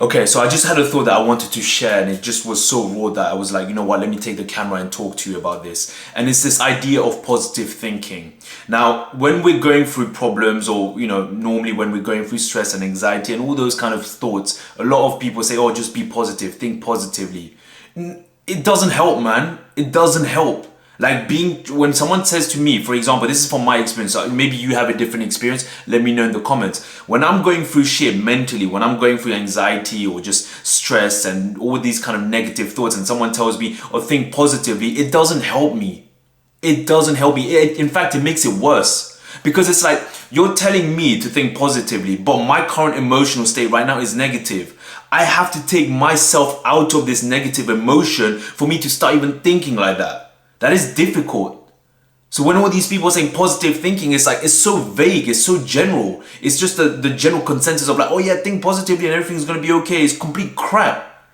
Okay, so I just had a thought that I wanted to share, and it just was so raw that I was like, you know what, let me take the camera and talk to you about this. And it's this idea of positive thinking. Now, when we're going through problems, or, you know, normally when we're going through stress and anxiety and all those kind of thoughts, a lot of people say, oh, just be positive, think positively. It doesn't help, man. It doesn't help. Like when someone says to me, for example, this is from my experience, maybe you have a different experience, let me know in the comments. When I'm going through shit mentally, when I'm going through anxiety or just stress and all these kind of negative thoughts, and someone tells me, or think positively, it doesn't help me. It doesn't help me. In fact, it makes it worse. Because it's like, you're telling me to think positively, but my current emotional state right now is negative. I have to take myself out of this negative emotion for me to start even thinking like that. That is difficult. So when all these people are saying positive thinking, it's like, it's so vague, it's so general. It's just the general consensus of like, oh yeah, think positively and everything's gonna be okay. It's complete crap.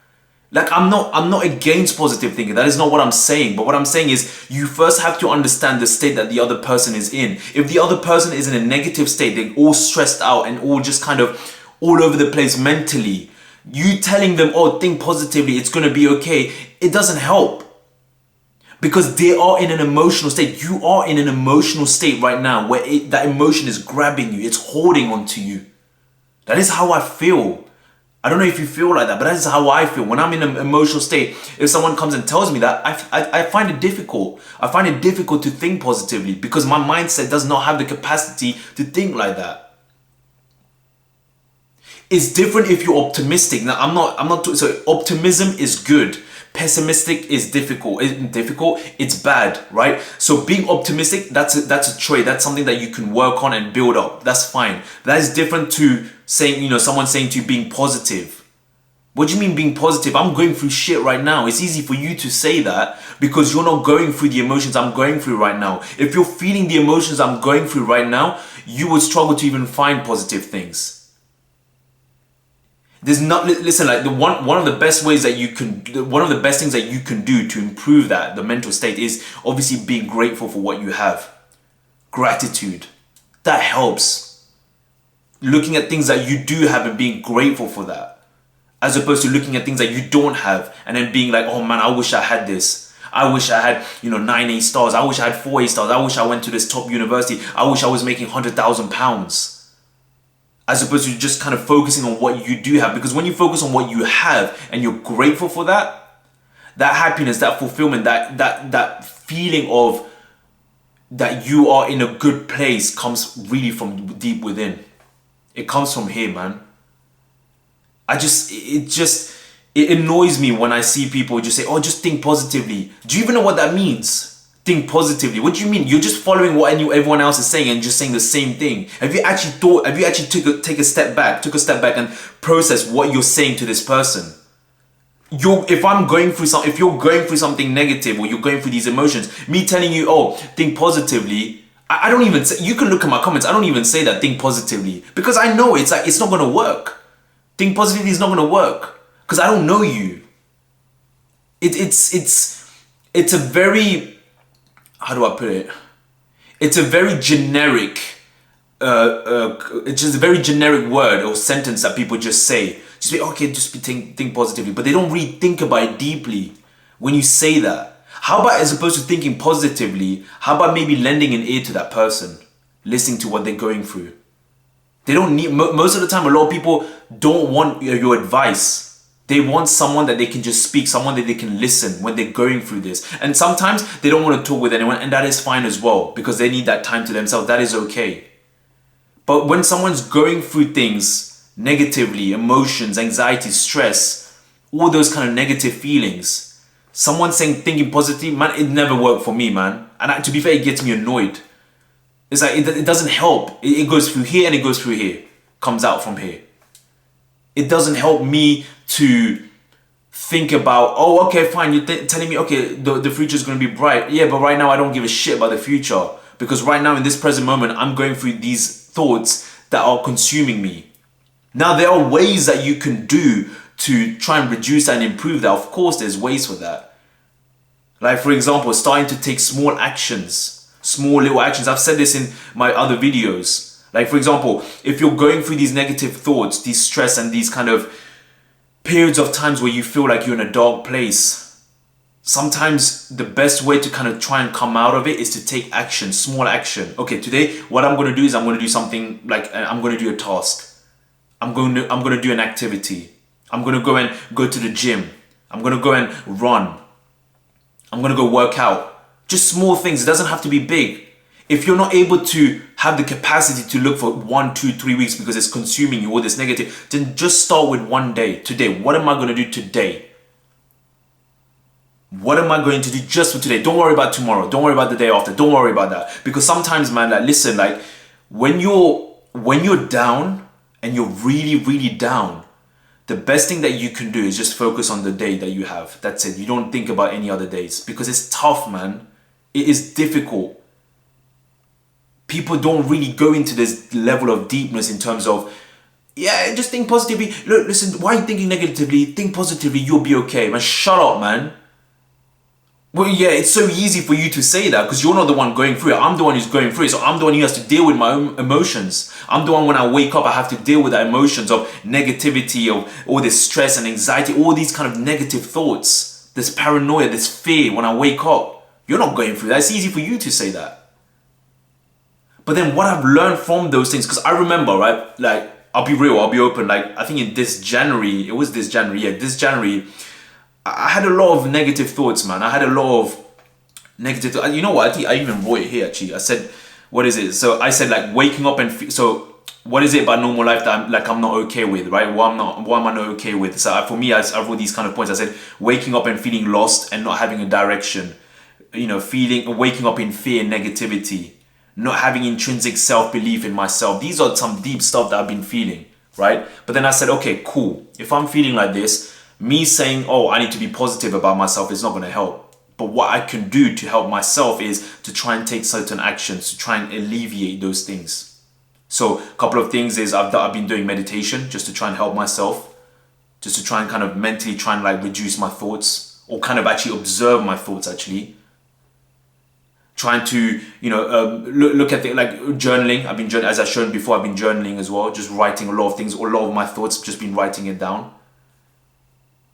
Like, I'm not against positive thinking. That is not what I'm saying. But what I'm saying is, you first have to understand the state that the other person is in. If the other person is in a negative state, they're all stressed out and all just kind of all over the place mentally, you telling them, oh, think positively, it's gonna be okay, it doesn't help. Because they are in an emotional state. You are in an emotional state right now where that emotion is grabbing you. It's holding onto you. That is how I feel. I don't know if you feel like that, but that is how I feel. When I'm in an emotional state, if someone comes and tells me that, I find it difficult. I find it difficult to think positively because my mindset does not have the capacity to think like that. It's different if you're optimistic. Now, so optimism is good. Pessimistic is difficult. It's bad, right? So being optimistic, that's a trait. That's something that you can work on and build up. That's fine. That is different to saying, you know, someone saying to you being positive. What do you mean being positive? I'm going through shit right now. It's easy for you to say that because you're not going through the emotions I'm going through right now. If you're feeling the emotions I'm going through right now, you would struggle to even find positive things. Listen, like one of the best ways that one of the best things that you can do to improve the mental state is obviously being grateful for what you have. Gratitude. That helps. Looking at things that you do have and being grateful for that. As opposed to looking at things that you don't have and then being like, oh man, I wish I had this. I wish I had, 9 A stars. I wish I had 4 A stars. I wish I went to this top university. I wish I was making £100,000. As opposed to just kind of focusing on what you do have. Because when you focus on what you have and you're grateful for that happiness, that fulfillment, that feeling of that you are in a good place comes really from deep within. It comes from here, man. It annoys me when I see people just say, oh, just think positively. Do you even know what that means? Think positively. What do you mean? You're just following what everyone else is saying and just saying the same thing. Have you actually took a step back and process what you're saying to this person? If you're going through something negative or you're going through these emotions, me telling you, oh, think positively, I don't even say, you can look at my comments, I don't even say that, think positively, because I know it's not going to work. Think positively is not going to work because I don't know you. It's a very, how do I put it? It's a very generic, it's just a very generic word or sentence that people just say. Just be okay, think positively, but they don't really think about it deeply when you say that. How about, as opposed to thinking positively, how about maybe lending an ear to that person, listening to what they're going through? They don't need, most of the time, a lot of people don't want your advice. They want someone that they can just speak, someone that they can listen when they're going through this. And sometimes they don't want to talk with anyone, and that is fine as well, because they need that time to themselves. That is okay. But when someone's going through things negatively, emotions, anxiety, stress, all those kind of negative feelings, someone saying thinking positively, man, it never worked for me, man. And to be fair, it gets me annoyed. It's like, it doesn't help. It goes through here and it goes through here. Comes out from here. It doesn't help me to think about, oh, okay, fine, you're telling me, okay, the future is going to be bright. Yeah, but right now I don't give a shit about the future. Because right now in this present moment, I'm going through these thoughts that are consuming me. Now, there are ways that you can do to try and reduce that and improve that. Of course, there's ways for that. Like, for example, starting to take small little actions. I've said this in my other videos. Like, for example, if you're going through these negative thoughts, these stress and these kind of periods of times where you feel like you're in a dark place, sometimes the best way to kind of try and come out of it is to take action, small action. Okay, today what I'm going to do is I'm going to do something like I'm going to do a task. I'm going to do an activity. I'm going to go to the gym. I'm going to go and run. I'm going to go work out. Just small things. It doesn't have to be big. If you're not able to have the capacity to look for 1, 2, 3 weeks because it's consuming you, all this negative, then just start with one day. Today, what am I going to do today? What am I going to do just for today? Don't worry about tomorrow. Don't worry about the day after. Don't worry about that. Because sometimes, man, like, listen, like, when you're down and you're really, really down, the best thing that you can do is just focus on the day that you have. That's it. You don't think about any other days because it's tough, man. It is difficult. People don't really go into this level of deepness in terms of, yeah, just think positively. Look, listen, why are you thinking negatively? Think positively, you'll be okay. Man, shut up, man. Well, yeah, it's so easy for you to say that because you're not the one going through it. I'm the one who's going through it. So I'm the one who has to deal with my own emotions. I'm the one when I wake up, I have to deal with the emotions of negativity, of all this stress and anxiety, all these kind of negative thoughts, this paranoia, this fear when I wake up. You're not going through that. It's easy for you to say that. But then what I've learned from those things, because I remember, right, like, I'll be real, I'll be open, like, I think in this January, I had a lot of negative thoughts, man. I had a lot of negative thoughts. You know what, I even wrote it here, actually. I said, what is it? So I said, like, waking up and, so what is it about normal life that I'm not okay with, right? What am I not okay with? So for me, I wrote these kind of points. I said, waking up and feeling lost and not having a direction. You know, waking up in fear and negativity. Not having intrinsic self-belief in myself. These are some deep stuff that I've been feeling, right? But then I said, okay, cool. If I'm feeling like this, me saying, oh, I need to be positive about myself is not going to help. But what I can do to help myself is to try and take certain actions to try and alleviate those things. So a couple of things is I've been doing meditation just to try and help myself, just to try and kind of mentally try and like reduce my thoughts or kind of actually observe my thoughts actually. Trying to, you know, look at like journaling. I've been journaling, as I've shown before, I've been journaling as well, just writing a lot of things, a lot of my thoughts, just been writing it down.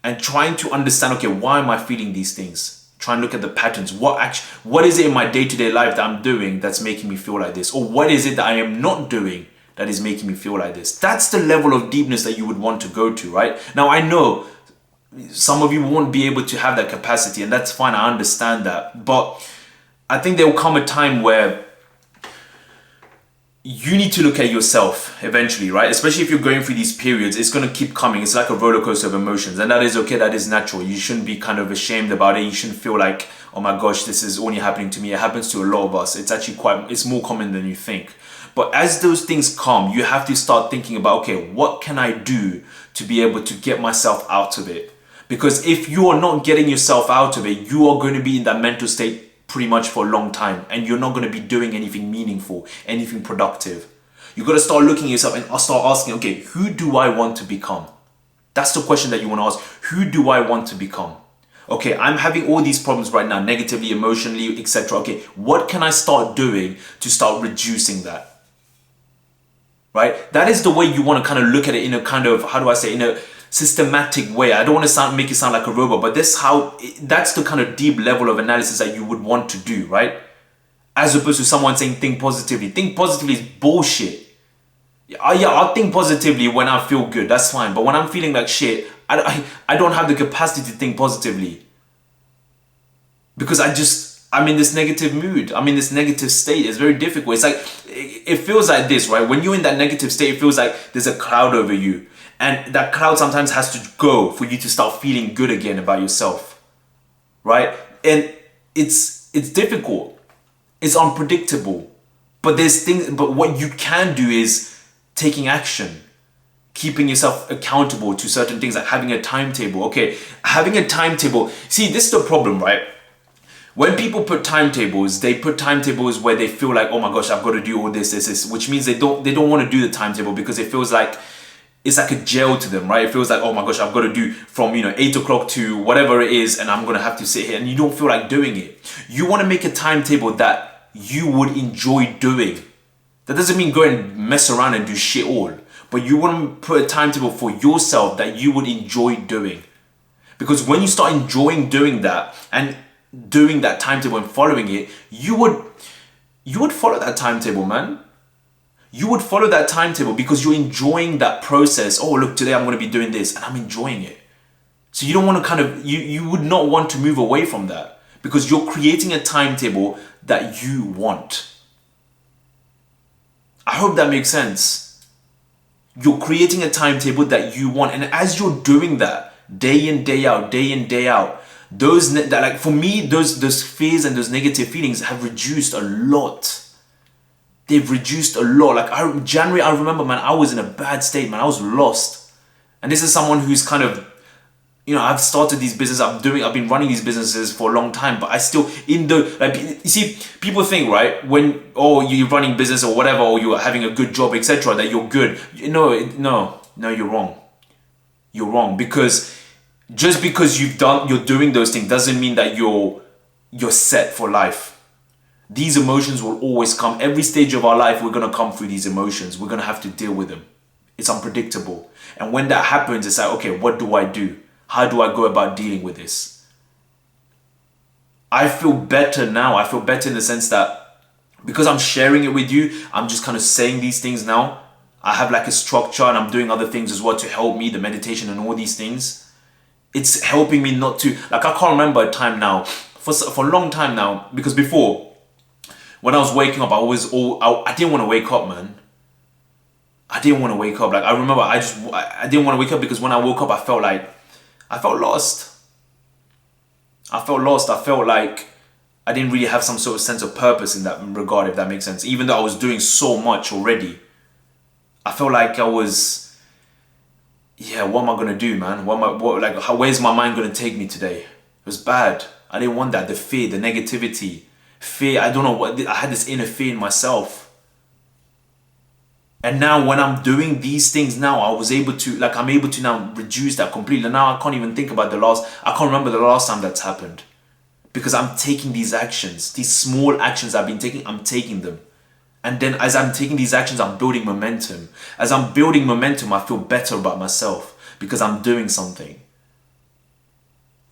And trying to understand, okay, why am I feeling these things? Try and look at the patterns. What is it in my day-to-day life that I'm doing that's making me feel like this? Or what is it that I am not doing that is making me feel like this? That's the level of deepness that you would want to go to, right? Now, I know some of you won't be able to have that capacity, and that's fine, I understand that. But I think there will come a time where you need to look at yourself eventually, right? Especially if you're going through these periods, it's going to keep coming. It's like a roller coaster of emotions, and that is okay. That is natural. You shouldn't be kind of ashamed about it. You shouldn't feel like, oh my gosh, this is only happening to me. It happens to a lot of us. It's actually it's more common than you think. But as those things come, you have to start thinking about, okay, what can I do to be able to get myself out of it? Because if you are not getting yourself out of it, you are going to be in that mental state pretty much for a long time, and you're not going to be doing anything meaningful, anything productive. You got to start looking at yourself and start asking, okay, who do I want to become? That's the question that you want to ask. Who do I want to become? Okay, I'm having all these problems right now, negatively, emotionally, etc. Okay, what can I start doing to start reducing that? Right? That is the way you want to kind of look at it in a kind of, how do I say, in a systematic way. I don't want to make it sound like a robot, but that's the kind of deep level of analysis that you would want to do, right? As opposed to someone saying think positively. Think positively is bullshit. I'll think positively when I feel good, that's fine. But when I'm feeling like shit, I don't have the capacity to think positively. Because I'm in this negative mood. I'm in this negative state. It's very difficult. It's like, it feels like this, right? When you're in that negative state, it feels like there's a cloud over you. And that cloud sometimes has to go for you to start feeling good again about yourself, right? And it's difficult. It's unpredictable. But what you can do is taking action, keeping yourself accountable to certain things, like having a timetable. Okay, having a timetable. See, this is the problem, right? When people put timetables, they put timetables where they feel like, oh my gosh, I've got to do all this, which means they don't want to do the timetable because it feels like it's like a jail to them, right? It feels like, oh my gosh, I've got to do from 8 o'clock to whatever it is, and I'm gonna have to sit here, and you don't feel like doing it. You want to make a timetable that you would enjoy doing. That doesn't mean go and mess around and do shit all. but you want to put a timetable for yourself that you would enjoy doing. Because when you start enjoying doing that and doing that timetable and following it, you would follow that timetable, man. You would follow that timetable because you're enjoying that process. Oh, look, today I'm going to be doing this and I'm enjoying it. So you don't want to you would not want to move away from that because you're creating a timetable that you want. I hope that makes sense. You're creating a timetable that you want. And as you're doing that, day in, day out, for me, those fears and those negative feelings have reduced a lot. They've reduced a lot. Like January, I remember, man, I was in a bad state, man. I was lost. And this is someone who's kind of, I've started these businesses. I've been running these businesses for a long time, but I still, you see, people think, right, when, you're running business or whatever, or you're having a good job, etc., that you're good. No, you're wrong. You're wrong, because just because you're doing those things doesn't mean that you're set for life. These emotions will always come. Every stage of our life, we're going to come through these emotions. We're going to have to deal with them. It's unpredictable. And when that happens, it's like, okay, what do I do? How do I go about dealing with this? I feel better now. I feel better in the sense that because I'm sharing it with you, I'm just kind of saying these things now. I have like a structure and I'm doing other things as well to help me, the meditation and all these things. It's helping me not to, I can't remember a time now, for a long time now, because before, when I was waking up, I didn't want to wake up, man. I didn't want to wake up. Like, I remember I didn't want to wake up because when I woke up, I felt lost. I felt lost. I felt like I didn't really have some sort of sense of purpose in that regard, if that makes sense. Even though I was doing so much already, I felt like I was, what am I going to do, man? Where's my mind going to take me today? It was bad. I didn't want that. The fear, the negativity. Fear, I don't know what, I had this inner fear in myself. And now when I'm doing these things now, I'm able to now reduce that completely. Now I can't even think about I can't remember the last time that's happened. Because I'm taking these actions, these small actions I've been taking, I'm taking them. And then as I'm taking these actions, I'm building momentum. As I'm building momentum, I feel better about myself because I'm doing something.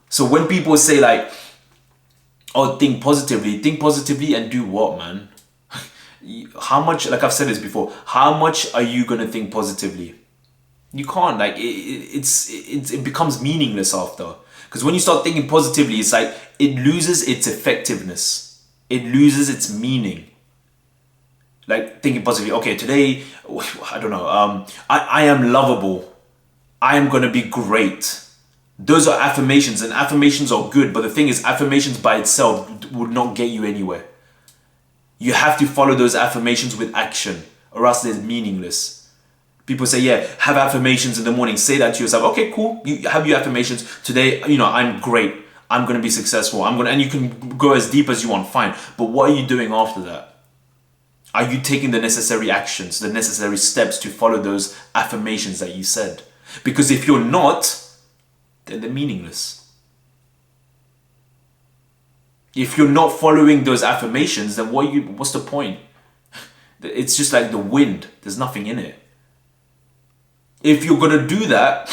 So when people say like, think positively and do what, man? How much, like I've said this before, how much are you going to think positively? You can't, like, it becomes meaningless after. Because when you start thinking positively, it's like, it loses its effectiveness. It loses its meaning. Like, thinking positively, okay, today, I don't know, I am lovable. I am going to be great. Those are affirmations, and affirmations are good, but the thing is, affirmations by itself would not get you anywhere. You have to follow those affirmations with action, or else they're meaningless. People say, have affirmations in the morning. Say that to yourself. Okay, cool. You have your affirmations. Today, I'm great. I'm going to be successful. And you can go as deep as you want, fine. But what are you doing after that? Are you taking the necessary actions, the necessary steps to follow those affirmations that you said? Because if you're not, then they're meaningless. If you're not following those affirmations, then what's the point? It's just like the wind. There's nothing in it. If you're going to do that,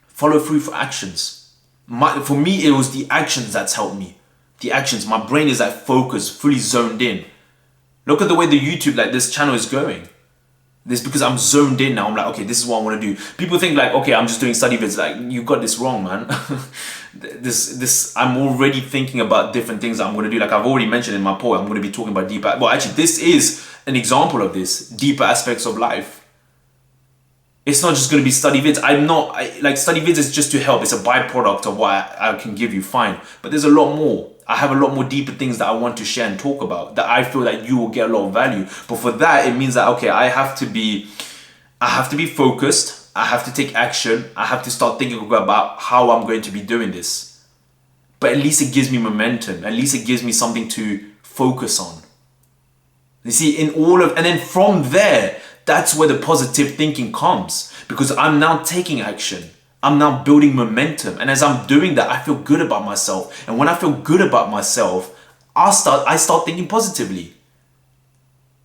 follow through for actions. For me, it was the actions that's helped me. The actions. My brain is like focused, fully zoned in. Look at the way the YouTube, like this channel is going. This because I'm zoned in now. I'm like, okay, this is what I want to do. People think like, okay, I'm just doing study vids. Like, you got this wrong, man. I'm already thinking about different things that I'm going to do. Like I've already mentioned in my poem, I'm going to be talking about deeper. Well, actually, this is an example of this, deeper aspects of life. It's not just going to be study vids. Like study vids is just to help. It's a byproduct of what I can give you, fine. But there's a lot more. I have a lot more deeper things that I want to share and talk about that I feel that you will get a lot of value. But for that, it means that, okay, I have to be focused. I have to take action. I have to start thinking about how I'm going to be doing this. But at least it gives me momentum. At least it gives me something to focus on. You see, and then from there, that's where the positive thinking comes. Because I'm now taking action. I'm now building momentum. And as I'm doing that, I feel good about myself. And when I feel good about myself, I start thinking positively.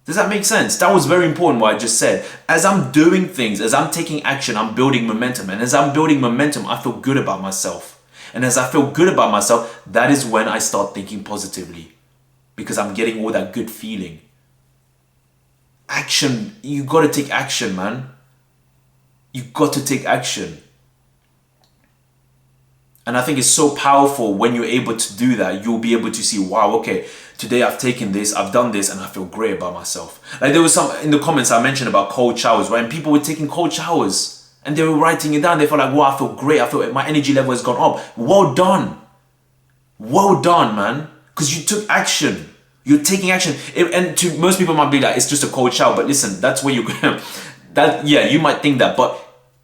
Does that make sense? That was very important what I just said. As I'm doing things, as I'm taking action, I'm building momentum. And as I'm building momentum, I feel good about myself. And as I feel good about myself, that is when I start thinking positively. Because I'm getting all that good feeling. Action. You got to take action, man. You got to take action. And I think it's so powerful when you're able to do that. You'll be able to see, wow, okay, today I've taken this, I've done this, and I feel great about myself. Like there was some in the comments I mentioned about cold showers, right? And people were taking cold showers and they were writing it down. They felt like, wow, I feel great. I feel my energy level has gone up. Well done. Well done, man. Because you took action. You're taking action. And to most people might be like, it's just a cold shower. But listen, that's where you're going to, yeah, you might think that, but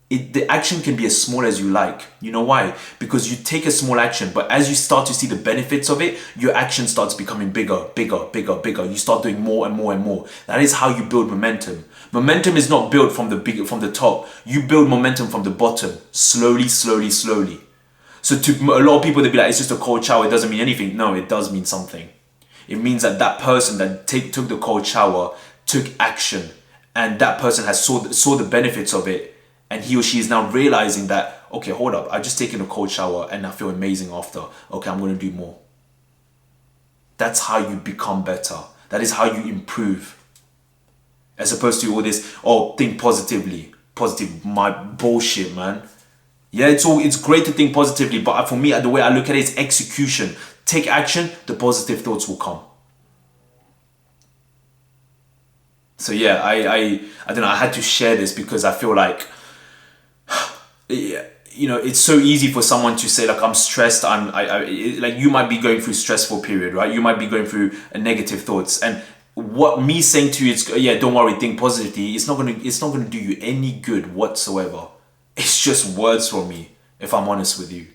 the action can be as small as you like. You know why? Because you take a small action, but as you start to see the benefits of it, your action starts becoming bigger, bigger, bigger, bigger. You start doing more and more and more. That is how you build momentum. Momentum is not built from the top. You build momentum from the bottom, slowly, slowly, slowly. So to a lot of people, they'll be like, it's just a cold shower. It doesn't mean anything. No, it does mean something. It means that that person that took the cold shower took action, and that person has saw the benefits of it. And he or she is now realizing that, okay, hold up, I've just taken a cold shower and I feel amazing after. Okay, I'm going to do more. That's how you become better. That is how you improve. As opposed to all this, oh, think positively. Positive, my bullshit, man. Yeah, it's great to think positively, but for me, the way I look at it is execution. Take action, the positive thoughts will come. So yeah, I don't know, I had to share this because I feel like, you know, it's so easy for someone to say like, I'm stressed, like you might be going through a stressful period, right? You might be going through a negative thoughts, and what me saying to you is, yeah, don't worry, think positively, it's not gonna do you any good whatsoever. It's just words for me, if I'm honest with you.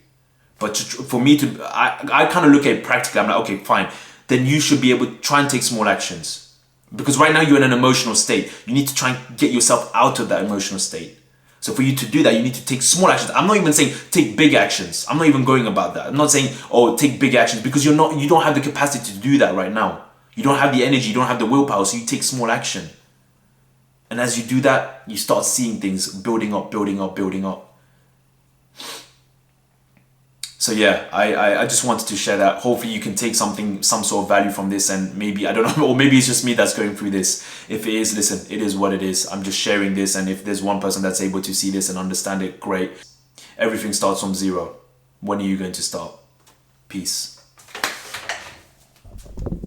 But for me to, I kind of look at it practically. I'm like, okay, fine, then you should be able to try and take small actions, because right now you're in an emotional state. You need to try and get yourself out of that emotional state. So for you to do that, you need to take small actions. I'm not even saying take big actions. I'm not even going about that. I'm not saying, oh, take big actions, because you don't have the capacity to do that right now. You don't have the energy, you don't have the willpower, so you take small action. And as you do that, you start seeing things building up, building up, building up. So yeah, I just wanted to share that. Hopefully you can take some sort of value from this, and maybe, I don't know, or maybe it's just me that's going through this. If it is, listen, it is what it is. I'm just sharing this, and if there's one person that's able to see this and understand it, great. Everything starts from zero. When are you going to start? Peace.